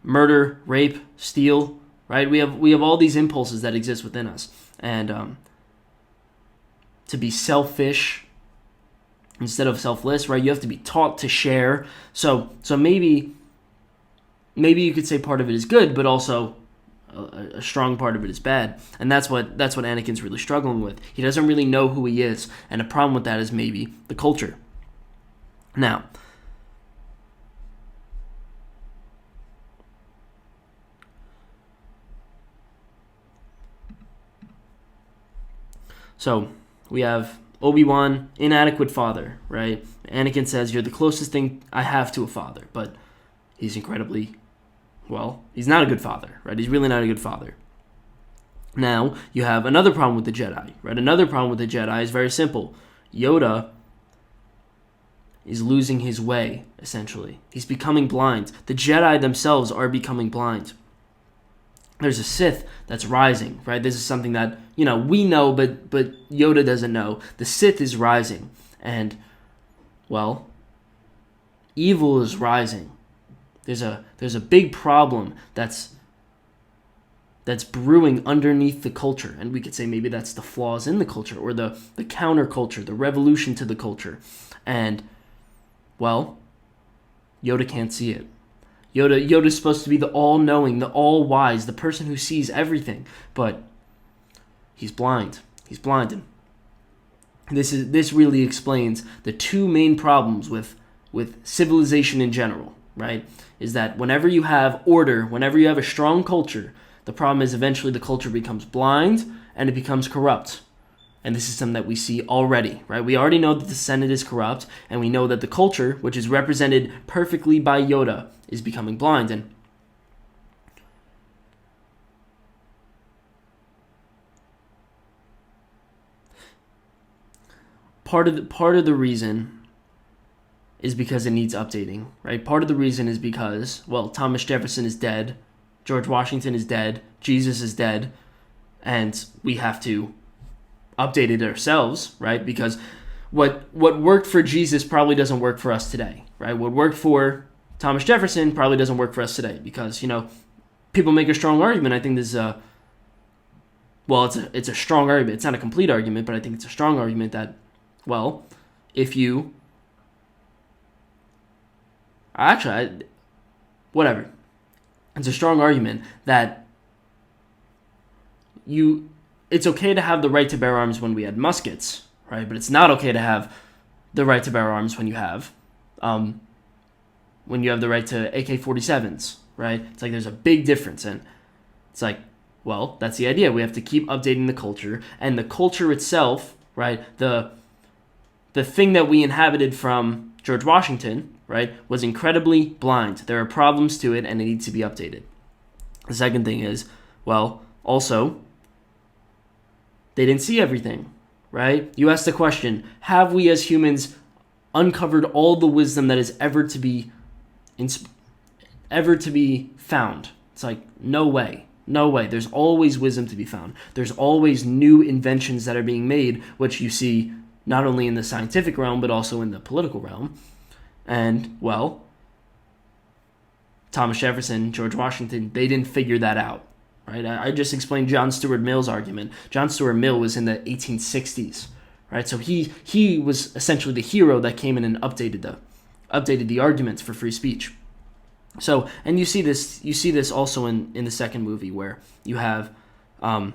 Speaker 1: murder, rape, steal, right? We have all these impulses that exist within us. And to be selfish instead of selfless, right? You have to be taught to share. So maybe you could say part of it is good, but also a strong part of it is bad. And that's what Anakin's really struggling with. He doesn't really know who he is, and a problem with that is maybe the culture. Now, so we have ObiWan, inadequate father, right? Anakin says, "You're the closest thing I have to a father," but he's incredibly, he's not a good father, right? He's really not a good father. Now, you have another problem with the Jedi, right? Another problem with the Jedi is very simple. Yoda is losing his way, essentially. He's becoming blind. The Jedi themselves are becoming blind. There's a Sith that's rising, right? This is something that, we know, but Yoda doesn't know. The Sith is rising, and, evil is rising. There's a big problem that's brewing underneath the culture, and we could say maybe that's the flaws in the culture, or the counterculture, the revolution to the culture. And, Yoda can't see it. Yoda's supposed to be the all-knowing, the all-wise, the person who sees everything, but he's blind. He's blinded. This really explains the two main problems with civilization in general, right? Is that whenever you have order, whenever you have a strong culture, the problem is eventually the culture becomes blind and it becomes corrupt. And this is something that we see already, right? We already know that the Senate is corrupt, and we know that the culture, which is represented perfectly by Yoda, is becoming blind. And part of the reason is because it needs updating, right? Part of the reason is because, Thomas Jefferson is dead, George Washington is dead, Jesus is dead, and we have to update it ourselves, right? Because what worked for Jesus probably doesn't work for us today, right? What worked for Thomas Jefferson probably doesn't work for us today, because, people make a strong argument. I think this is it's a strong argument. It's not a complete argument, but I think it's a strong argument that, if you... whatever. It's a strong argument that it's okay to have the right to bear arms when we had muskets, right? But it's not okay to have the right to bear arms when you have the right to AK-47s, right? It's like there's a big difference, and it's like, that's the idea. We have to keep updating the culture, and the culture itself, right? The thing that we inhabited from George Washington, right, was incredibly blind. There are problems to it, and it needs to be updated. The second thing is, also, they didn't see everything, right? You asked the question, have we as humans uncovered all the wisdom that is ever to be found? It's like, no way. There's always wisdom to be found. There's always new inventions that are being made, which you see not only in the scientific realm, but also in the political realm. And, Thomas Jefferson, George Washington, they didn't figure that out. Right? I just explained John Stuart Mill's argument. John Stuart Mill was in the 1860s, right? So he was essentially the hero that came in and updated the arguments for free speech. So, and you see this also in the second movie, where you have the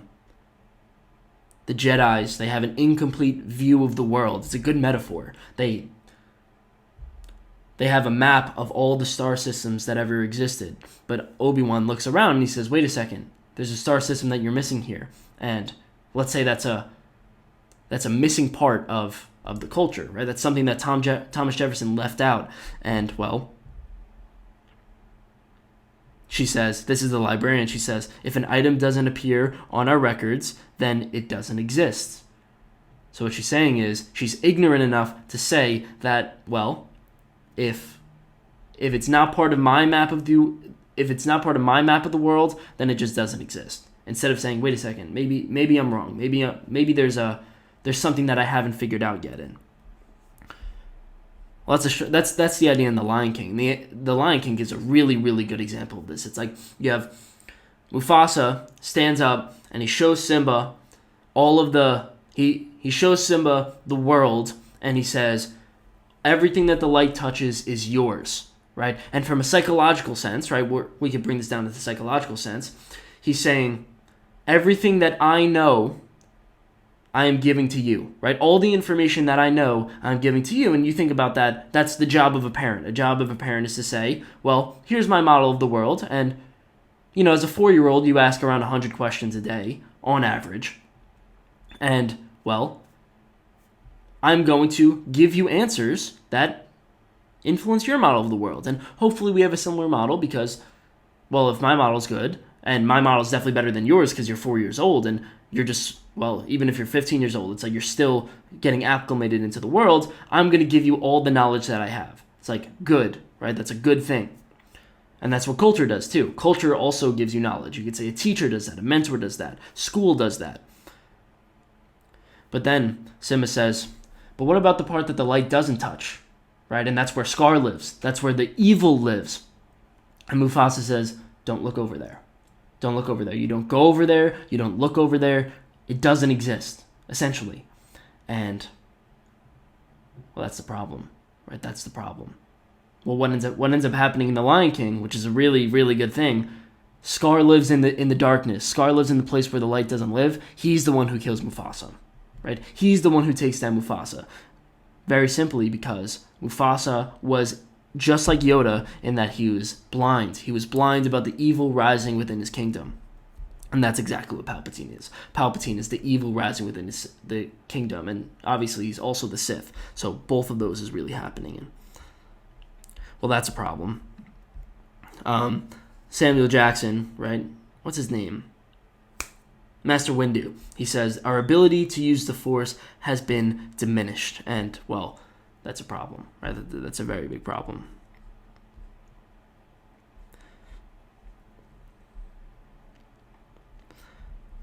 Speaker 1: Jedis. They have an incomplete view of the world. It's a good metaphor. They have a map of all the star systems that ever existed. But Obi-Wan looks around and he says, wait a second, there's a star system that you're missing here. And let's say that's a missing part of the culture, right? That's something that Thomas Jefferson left out. And, well, she says, this is the librarian, she says, if an item doesn't appear on our records, then it doesn't exist. So what she's saying is, she's ignorant enough to say that, well, if it's not part of my map of the world, then it just doesn't exist. Instead of saying, wait a second, maybe I'm wrong. Maybe there's something that I haven't figured out yet. And well, that's the idea in The Lion King. The Lion King gives a really, really good example of this. It's like you have Mufasa stands up and he shows Simba he shows Simba the world, and he says, everything that the light touches is yours, right? And from a psychological sense, right, we could bring this down to the psychological sense. He's saying, everything that I know, I am giving to you, right? All the information that I know, I'm giving to you. And you think about that, that's the job of a parent. A job of a parent is to say, well, here's my model of the world. And, as a 4-year-old, you ask around 100 questions a day, on average. And, well, I'm going to give you answers that influence your model of the world. And hopefully we have a similar model because, well, if my model's good, and my model's definitely better than yours because you're 4 years old and you're just, well, even if you're 15 years old, it's like you're still getting acclimated into the world, I'm going to give you all the knowledge that I have. It's like good, right? That's a good thing. And that's what culture does too. Culture also gives you knowledge. You could say a teacher does that, a mentor does that, school does that. But then Simba says, but what about the part that the light doesn't touch, right? And that's where Scar lives. That's where the evil lives. And Mufasa says, don't look over there. Don't look over there. You don't go over there. You don't look over there. It doesn't exist, essentially. And, well, that's the problem, right? That's the problem. Well, what ends up happening in The Lion King, which is a really, really good thing, Scar lives in the darkness. Scar lives in the place where the light doesn't live. He's the one who kills Mufasa, right? He's the one who takes down Mufasa. Very simply because Mufasa was just like Yoda in that he was blind. He was blind about the evil rising within his kingdom. And that's exactly what Palpatine is. Palpatine is the evil rising within the kingdom. And obviously he's also the Sith. So both of those is really happening. And, well, that's a problem. Samuel Jackson, right? What's his name? Master Windu. He says, our ability to use the Force has been diminished. And, well, that's a problem, right? That's a very big problem.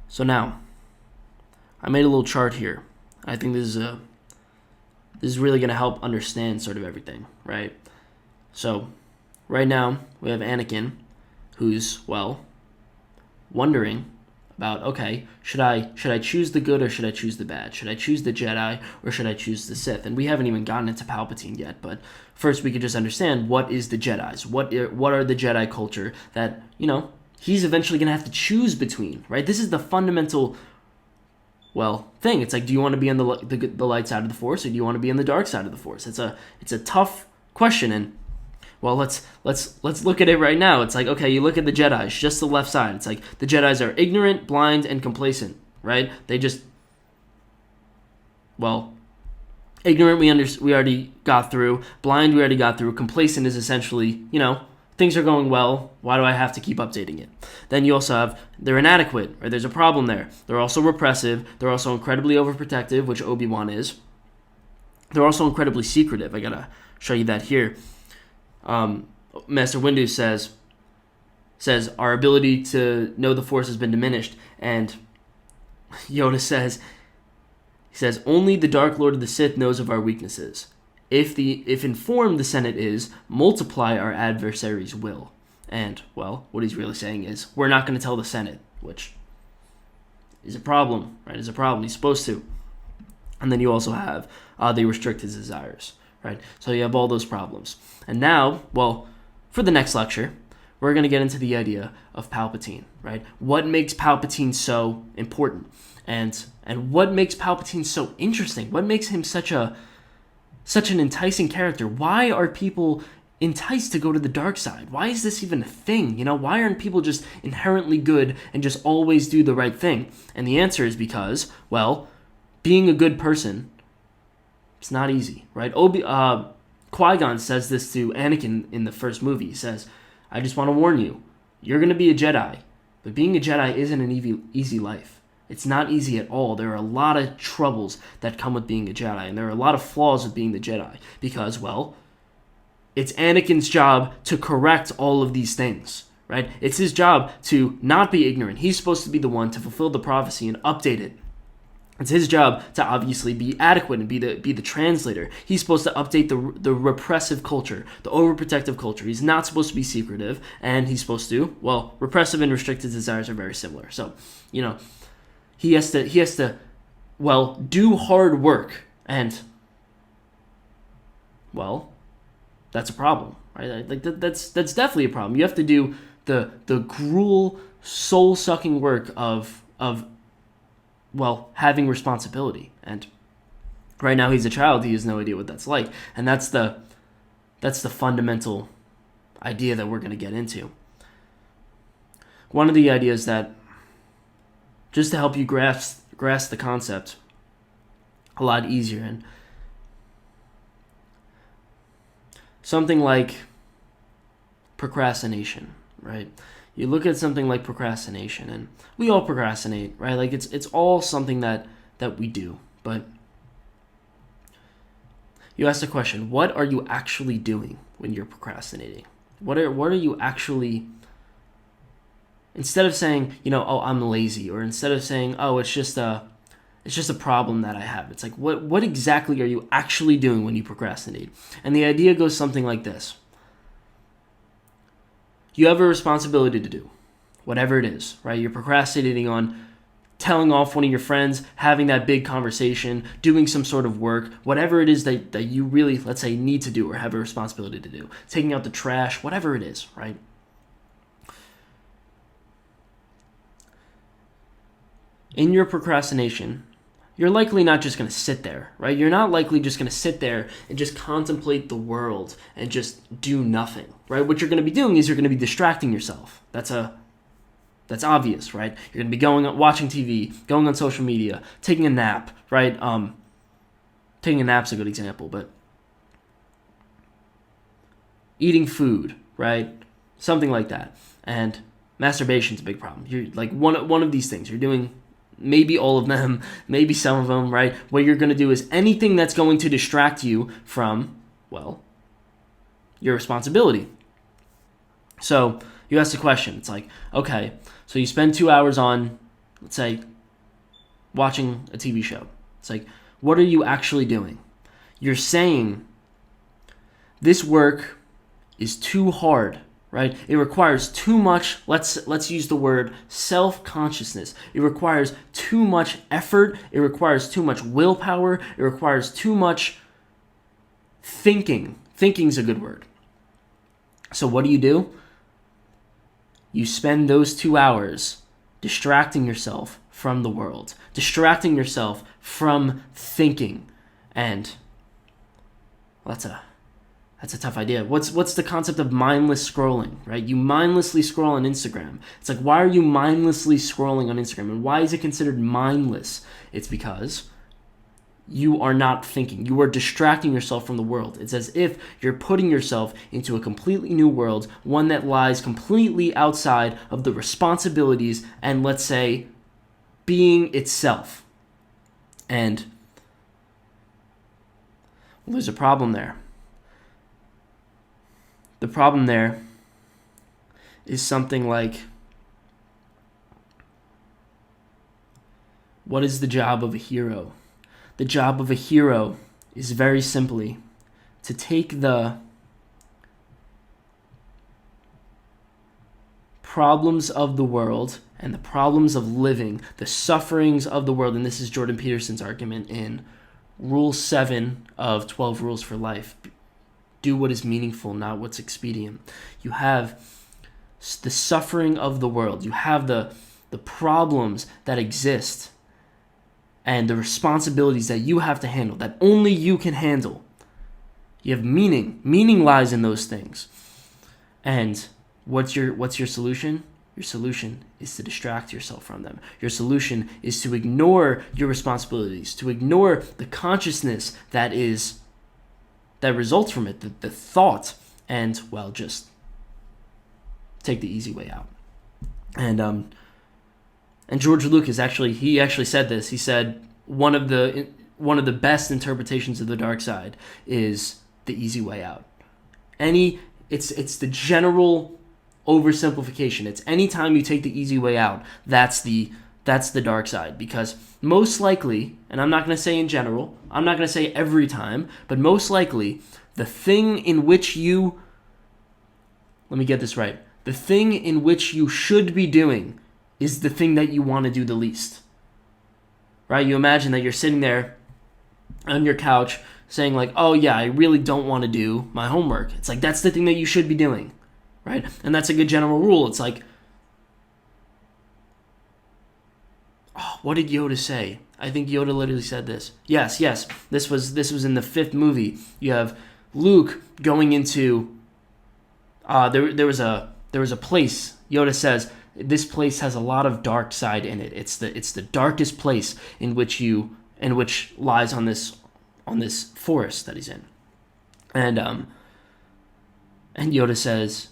Speaker 1: So now, I made a little chart here. I think this is really going to help understand sort of everything, right? So, right now, we have Anakin, who's, well, wondering about, okay, should I choose the good or should I choose the bad? Should I choose the Jedi or should I choose the Sith? And we haven't even gotten into Palpatine yet, but first we could just understand what is the Jedis? What are the Jedi culture that, he's eventually going to have to choose between, right? This is the fundamental, well, thing. It's like, do you want to be on the light side of the Force or do you want to be on the dark side of the Force? It's a tough question, and well, let's look at it right now. It's like, okay, you look at the Jedi, just the left side. It's like the Jedis are ignorant, blind, and complacent, right? They just, well, ignorant we already got through. Blind we already got through. Complacent is essentially, things are going well. Why do I have to keep updating it? Then you also have, they're inadequate, right? There's a problem there. They're also repressive. They're also incredibly overprotective, which Obi-Wan is. They're also incredibly secretive. I gotta show you that here. Master Windu says our ability to know the Force has been diminished, and Yoda says only the Dark Lord of the Sith knows of our weaknesses. If informed the Senate is, multiply our adversaries' will. And, well, what he's really saying is, we're not going to tell the Senate, which is a problem, right? Is a problem. He's supposed to. And then you also have, they restrict his desires, right? So you have all those problems. And now, well, for the next lecture, we're going to get into the idea of Palpatine, right? What makes Palpatine so important? And what makes Palpatine so interesting? What makes him such an enticing character? Why are people enticed to go to the dark side? Why is this even a thing? Why aren't people just inherently good and just always do the right thing? And the answer is because, well, being a good person, it's not easy, right? Qui-Gon says this to Anakin in the first movie. He says, I just want to warn you, you're going to be a Jedi, but being a Jedi isn't an easy life. It's not easy at all. There are a lot of troubles that come with being a Jedi, and there are a lot of flaws with being the Jedi because, well, it's Anakin's job to correct all of these things, right? It's his job to not be ignorant. He's supposed to be the one to fulfill the prophecy and update it. It's his job to obviously be adequate and be the translator. He's supposed to update the repressive culture, the overprotective culture. He's not supposed to be secretive, and he's supposed to, well, repressive and restricted desires are very similar. So, he has to, well, do hard work, and, well, that's a problem, right? Like that's definitely a problem. You have to do the gruel, soul-sucking work of well, having responsibility. And right now he's a child, he has no idea what that's like. And that's the fundamental idea that we're going to get into. One of the ideas that, just to help you grasp the concept a lot easier, and something like procrastination, right? You look at something like procrastination, and we all procrastinate, right? Like it's all something that we do. But you ask the question, what are you actually doing when you're procrastinating? What are you actually, instead of saying, oh, I'm lazy, or instead of saying, oh, it's just a problem that I have. It's like, what exactly are you actually doing when you procrastinate? And the idea goes something like this. You have a responsibility to do, whatever it is, right? You're procrastinating on telling off one of your friends, having that big conversation, doing some sort of work, whatever it is that you really, let's say, need to do or have a responsibility to do. Taking out the trash, whatever it is, right? In your procrastination, you're likely not just going to sit there, right? You're not likely just going to sit there and just contemplate the world and just do nothing, right? What you're going to be doing is you're going to be distracting yourself. That's obvious, right? You're going to be watching TV, going on social media, taking a nap, right? Taking a nap's a good example, but eating food, right? Something like that. And masturbation's a big problem. You're like one of these things. You're doing maybe all of them, maybe some of them, right? What you're going to do is anything that's going to distract you from, well, your responsibility. So you ask the question. It's like, okay, so you spend 2 hours on, let's say, watching a TV show. It's like, what are you actually doing? You're saying this work is too hard, right? It requires too much, let's use the word self-consciousness. It requires too much effort. It requires too much willpower. It requires too much thinking. Thinking's a good word. So what do? You spend those 2 hours distracting yourself from the world, distracting yourself from thinking. And well, that's a tough idea. What's the concept of mindless scrolling, right? You mindlessly scroll on Instagram. It's like, why are you mindlessly scrolling on Instagram? And why is it considered mindless? It's because you are not thinking. You are distracting yourself from the world. It's as if you're putting yourself into a completely new world, one that lies completely outside of the responsibilities and, let's say, being itself. And well, there's a problem there. The problem there is something like, what is the job of a hero? The job of a hero is very simply to take the problems of the world and the problems of living, the sufferings of the world, and this is Jordan Peterson's argument in Rule 7 of 12 Rules for Life. do what is meaningful, not what's expedient. You have the suffering of the world. You have the problems that exist and the responsibilities that you have to handle, that only you can handle. You have meaning. Meaning lies in those things. And what's your solution? Your solution is to distract yourself from them. Your solution is to ignore your responsibilities, to ignore the consciousness that results from it, the thought, and, well, just take the easy way out. And George Lucas actually said this. He said one of the best interpretations of the dark side is the easy way out. It's the general oversimplification. It's any time you take the easy way out, that's the dark side. Because most likely, and I'm not going to say in general, I'm not going to say every time, but most likely, the thing in which you, let me get this right, the thing in which you should be doing is the thing that you want to do the least. Right? You imagine that you're sitting there on your couch saying like, oh yeah, I really don't want to do my homework. It's like, that's the thing that you should be doing. Right? And that's a good general rule. It's like, oh, what did Yoda say? I think Yoda literally said this. Yes. This was in the 5th movie. You have Luke going into there was a place. Yoda says, this place has a lot of dark side in it. It's the darkest place in which lies on this forest that he's in. And Yoda says,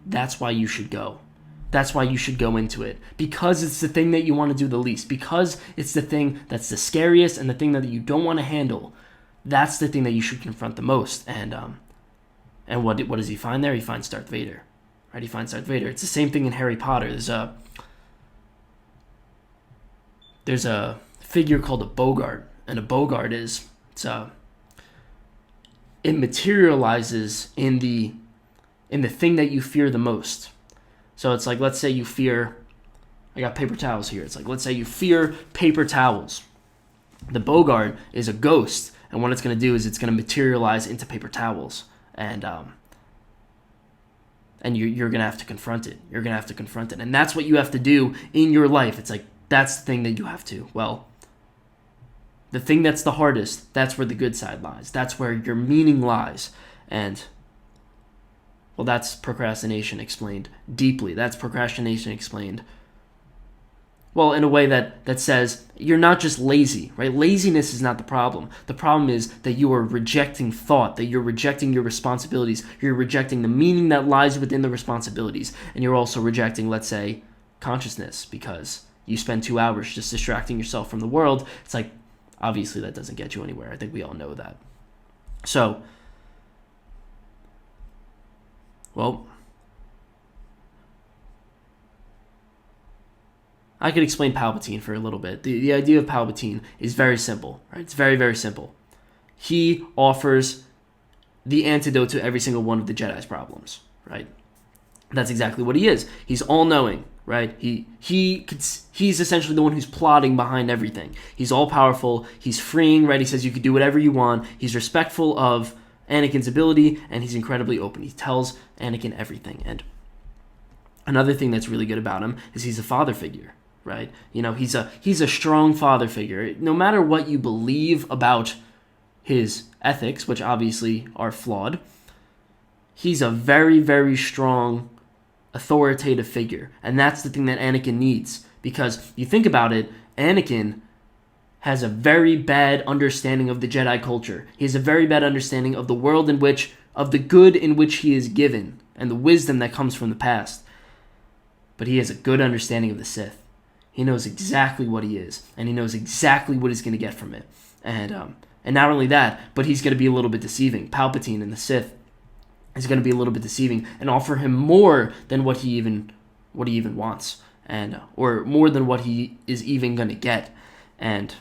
Speaker 1: that's why you should go. That's why you should go into it. Because it's the thing that you want to do the least. Because it's the thing that's the scariest and the thing that you don't want to handle. That's the thing that you should confront the most. And what does he find there? He finds Darth Vader. Right? He finds Darth Vader. It's the same thing in Harry Potter. There's a figure called a Bogart. And a Bogart it materializes in the thing that you fear the most. So it's like, let's say you fear, I got paper towels here. It's like, let's say you fear paper towels. The Bogart is a ghost, and what it's going to do is it's going to materialize into paper towels, and you're going to have to confront it. You're going to have to confront it, and that's what you have to do in your life. It's like, that's the thing that you have to. Well, the thing that's the hardest, that's where the good side lies. That's where your meaning lies, and well, that's procrastination explained deeply. That's procrastination explained, well, in a way that says you're not just lazy, right? Laziness is not the problem. The problem is that you are rejecting thought, that you're rejecting your responsibilities, you're rejecting the meaning that lies within the responsibilities, and you're also rejecting, let's say, consciousness, because you spend 2 hours just distracting yourself from the world. It's like, obviously that doesn't get you anywhere. I think we all know that. So, well, I could explain Palpatine for a little bit. The idea of Palpatine is very simple, right? It's very, very simple. He offers the antidote to every single one of the Jedi's problems, right? That's exactly what he is. He's all-knowing, right? He's essentially the one who's plotting behind everything. He's all-powerful. He's freeing, right? He says you could do whatever you want. He's respectful of Anakin's ability, and he's incredibly open. He tells Anakin everything. And another thing that's really good about him is he's a father figure, right? You know, he's a strong father figure. No matter what you believe about his ethics, which obviously are flawed, he's a very, very strong, authoritative figure. And that's the thing that Anakin needs. Because you think about it, Anakin has a very bad understanding of the Jedi culture. He has a very bad understanding of the world of the good in which he is given, and the wisdom that comes from the past. But he has a good understanding of the Sith. He knows exactly what he is, and he knows exactly what he's going to get from it. And not only that, but he's going to be a little bit deceiving. Palpatine and the Sith is going to be a little bit deceiving and offer him more than what he even wants, and or more than what he is even going to get. And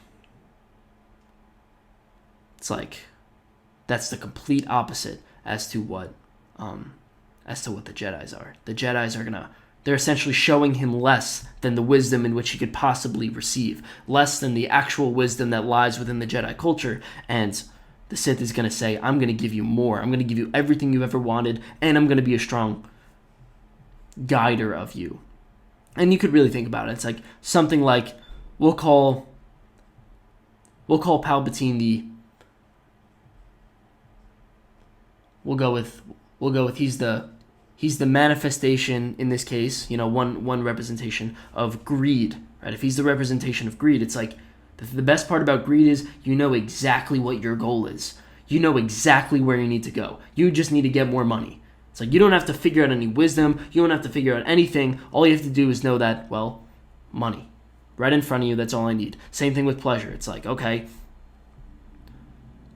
Speaker 1: it's like, that's the complete opposite as to what the Jedis are. The Jedis are they're essentially showing him less than the wisdom in which he could possibly receive, less than the actual wisdom that lies within the Jedi culture, and the Sith is going to say, I'm going to give you more. I'm going to give you everything you ever wanted, and I'm going to be a strong guider of you. And you could really think about it. It's like something like we'll call Palpatine the. We'll go with he's the manifestation in this case. One representation of greed, right? If he's the representation of greed, it's like the best part about greed is you know exactly what your goal is. You know exactly where you need to go. You just need to get more money. It's like you don't have to figure out any wisdom. You don't have to figure out anything. All you have to do is know that, well, money. Right in front of you, that's all I need. Same thing with pleasure. It's like, okay,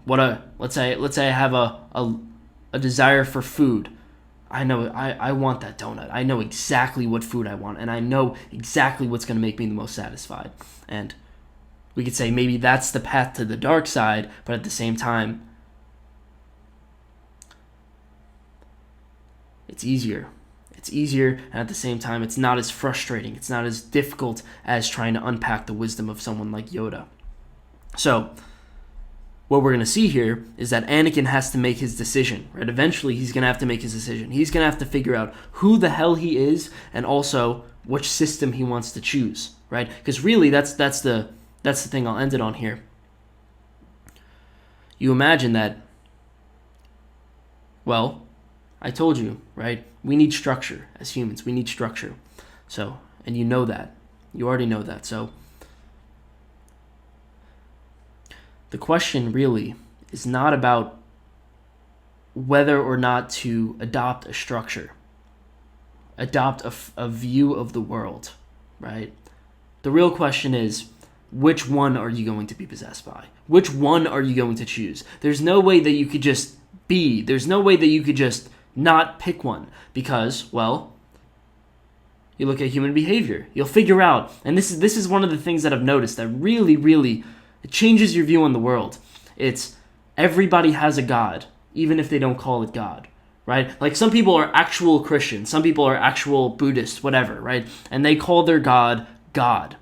Speaker 1: let's say I have a desire for food. I know I want that donut. I know exactly what food I want, and I know exactly what's going to make me the most satisfied. And we could say maybe that's the path to the dark side, but at the same time, it's easier. It's easier, and at the same time, it's not as frustrating. It's not as difficult as trying to unpack the wisdom of someone like Yoda. So, what we're going to see here is that Anakin has to make his decision, right? Eventually, he's going to have to make his decision. He's going to have to figure out who the hell he is and also which system he wants to choose, right? Because really, that's the thing I'll end it on here. You imagine that, well, I told you, right? We need structure as humans. We need structure. So, and you know that. You already know that. So, the question really is not about whether or not to adopt a structure, adopt a view of the world, right? The real question is, which one are you going to be possessed by? Which one are you going to choose? There's no way that you could just be. There's no way that you could just not pick one because, well, you look at human behavior. You'll figure out, and this is one of the things that I've noticed that really it changes your view on the world. It's everybody has a God, even if they don't call it God, right? Like some people are actual Christians, some people are actual Buddhists, whatever, right? And they call their God God.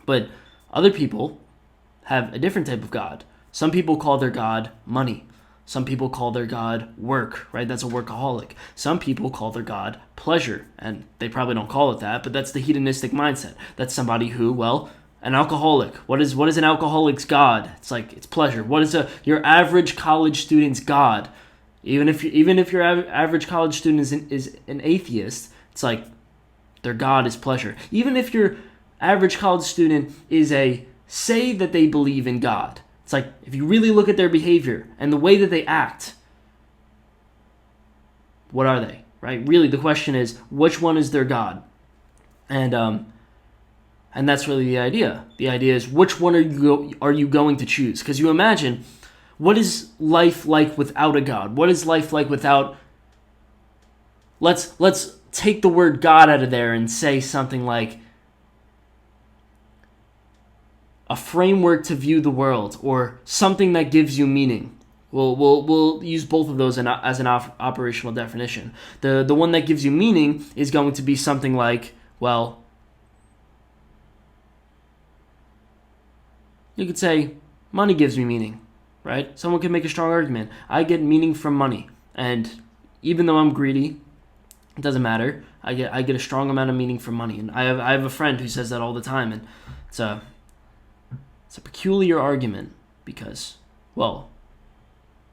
Speaker 1: But other people have a different type of God. Some people call their God money. Some people call their God work, right? That's a workaholic. Some people call their God pleasure, and they probably don't call it that, but that's the hedonistic mindset. That's somebody who, well, an alcoholic. What is an alcoholic's God? It's like it's pleasure. What is your average college student's God? Even if your average college student is an atheist, it's like their God is pleasure. Even if your average college student is say that they believe in God. It's like, if you really look at their behavior and the way that they act, what are they, right? Really, the question is, which one is their God? And that's really the idea. The idea is, which one are you going to choose? Because you imagine, what is life like without a God? What is life like without... Let's take the word God out of there and say something like, a framework to view the world, or something that gives you meaning. We'll use both of those as an operational definition. The one that gives you meaning is going to be something like, well, you could say, money gives me meaning, right? Someone could make a strong argument. I get meaning from money, and even though I'm greedy, it doesn't matter. I get a strong amount of meaning from money, and I have a friend who says that all the time, and it's a peculiar argument because, well,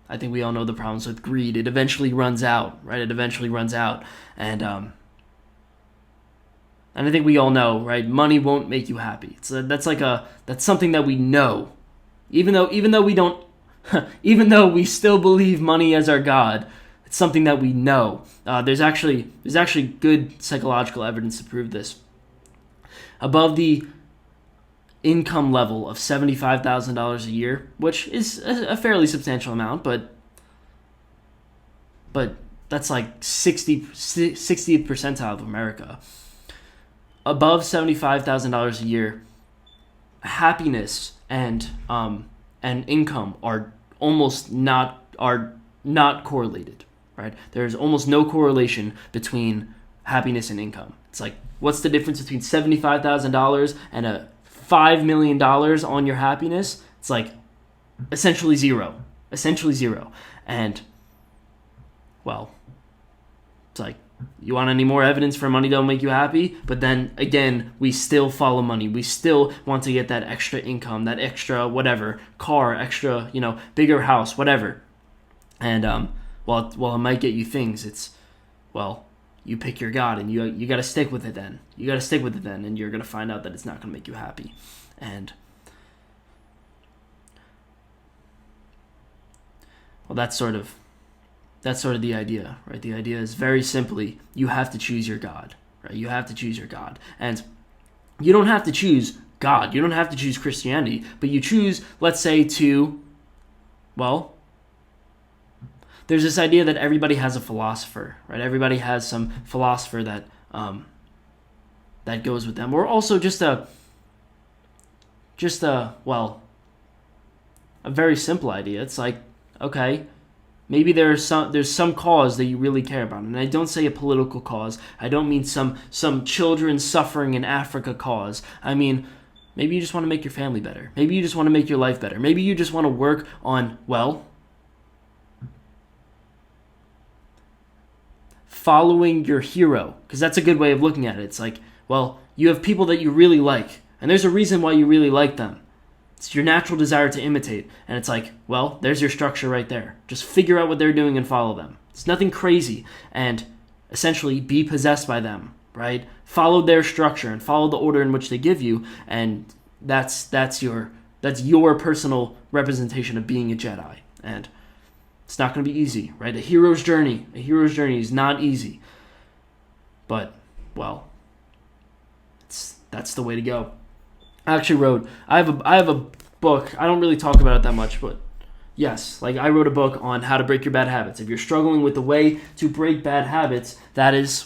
Speaker 1: I think we all know the problems with greed. It eventually runs out, right? It eventually runs out. And I think we all know, right? Money won't make you happy. That's something that we know. Even though we don't, even though we still believe money as our God, it's something that we know. There's actually good psychological evidence to prove this. Above the income level of $75,000 a year, which is a fairly substantial amount, but that's like 60th percentile of America. Above $75,000 a year, happiness and income are not correlated, right? There's almost no correlation between happiness and income. It's like, what's the difference between $75,000 and $5 million on your happiness? It's like essentially zero. essentially zero. And, well, it's like, you want any more evidence for money don't make you happy? But then, again, we still follow money. We still want to get that extra income, that extra whatever, car, extra, bigger house, whatever. And, while it might get you things, it's, well, you pick your God, and you got to stick with it then. You got to stick with it then, and you're going to find out that it's not going to make you happy. And, well, that's sort of the idea, right? The idea is very simply, you have to choose your God, right? You have to choose your God. And you don't have to choose God. You don't have to choose Christianity, but you choose, let's say, there's this idea that everybody has a philosopher, right? Everybody has some philosopher that goes with them, or also just a very simple idea. It's like, okay, maybe there's some cause that you really care about, and I don't say a political cause. I don't mean some children suffering in Africa cause. I mean, maybe you just want to make your family better. Maybe you just want to make your life better. Maybe you just want to work on, following your hero, because that's a good way of looking at it. It's like, well, you have people that you really like, and there's a reason why you really like them. It's your natural desire to imitate, and it's like, well, there's your structure right there. Just figure out what they're doing and follow them. It's nothing crazy, and essentially be possessed by them, right? Follow their structure and follow the order in which they give you, and that's your personal representation of being a Jedi. And it's not going to be easy, right? A hero's journey is not easy. But, well, that's the way to go. I actually I have a book. I don't really talk about it that much, but yes, like I wrote a book on how to break your bad habits. If you're struggling with the way to break bad habits, that's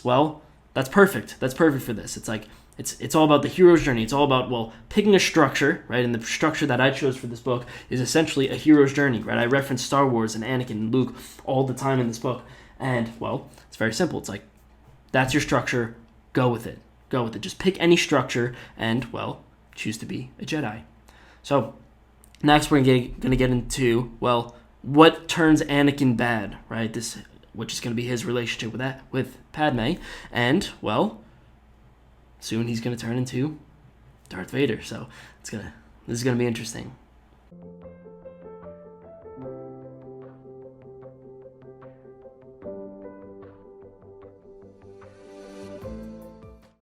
Speaker 1: perfect. That's perfect for this. It's like, it's all about the hero's journey. It's all about, picking a structure, right? And the structure that I chose for this book is essentially a hero's journey, right? I reference Star Wars and Anakin and Luke all the time in this book. And, it's very simple. It's like, that's your structure. Go with it. Just pick any structure and, choose to be a Jedi. So, next we're going to get into, what turns Anakin bad, right? Which is going to be his relationship with Padme. And, soon he's going to turn into Darth Vader. So this is going to be interesting.